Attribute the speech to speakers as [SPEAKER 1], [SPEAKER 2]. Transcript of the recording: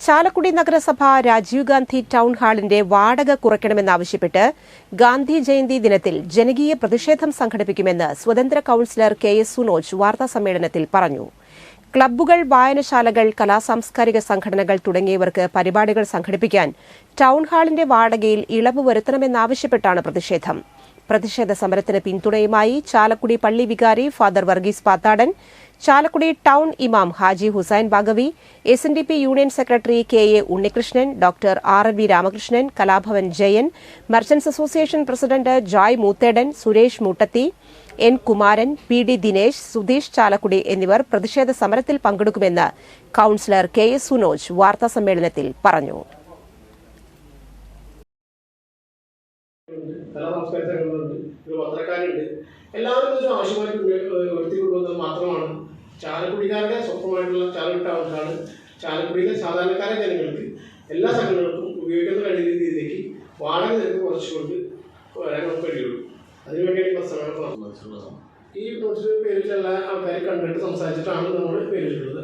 [SPEAKER 1] ചാലക്കുടി നഗരസഭ രാജീവ് ഗാന്ധി ടൗൺ ഹാളിന്റെ വാടക കുറയ്ക്കണമെന്നാവശ്യപ്പെട്ട് ഗാന്ധി ജയന്തി ദിനത്തിൽ ജനകീയ പ്രതിഷേധം സംഘടിപ്പിക്കുമെന്ന് സ്വതന്ത്ര കൌൺസിലർ കെ.എസ്. സുനോജ് വാർത്താസമ്മേളനത്തിൽ പറഞ്ഞു. ക്ലബ്ബുകൾ, വായനശാലകൾ, കലാസാംസ്കാരിക സംഘടനകൾ തുടങ്ങിയവർക്ക് പരിപാടികൾ സംഘടിപ്പിക്കാൻ ടൗൺ ഹാളിന്റെ വാടകയിൽ ഇളവ് വരുത്തണമെന്നാവശ്യപ്പെട്ടാണ് പ്രതിഷേധം. പ്രതിഷേധ സമരത്തിന് പിന്തുണയുമായി ചാലക്കുടി പള്ളി വികാരി ഫാദർ വർഗീസ് പാത്താടൻ, ചാലക്കുടി ടൗൺ ഇമാം ഹാജി Hussain Bagavi, SNDP union secretary K A. Unnikrishnan, doctor R.V. Ramakrishnan, Kalabhavan Jayan, merchants association president Joy Moothedan, Suresh Moottathi, N. Kumaran, P.D. Dinesh, Sudheesh Chalakudy എന്നിവർ പ്രതിഷേധ സമരത്തിൽ പങ്കെടുക്കുമെന്ന് കൌൺസിലർ കെ.എസ്. സുനോജ് വാർത്താസമ്മേളനത്തിൽ പറഞ്ഞു.
[SPEAKER 2] പത്രക്കാരുണ്ട്, എല്ലാവരും ഒരു ആവശ്യമായിട്ട് ഉയർത്തിക്കൊണ്ടുവന്നത് മാത്രമാണ് ചാലക്കുടിക്കാരുടെ സ്വപ്നമായിട്ടുള്ള ചാലക്കുടി ടൗണിലാണ് ചാലക്കുടിയിലെ സാധാരണക്കാരെ ജനങ്ങൾക്ക് എല്ലാ സംഘടനകൾക്കും ഉപയോഗിക്കുന്ന കഴിയുന്ന രീതിയിലേക്ക് വാടക നിരക്ക് കുറച്ചുകൊണ്ട് വരാൻ നമുക്ക് കഴിയുള്ളൂ. അതിനുവേണ്ടിയാണ് പ്രശ്നങ്ങൾ. ഈ നോട്ടീസ് പേരിലുള്ള ആൾക്കാരെ കണ്ടിട്ട് സംസാരിച്ചിട്ടാണ് നമ്മൾ പേരിട്ടുള്ളത്.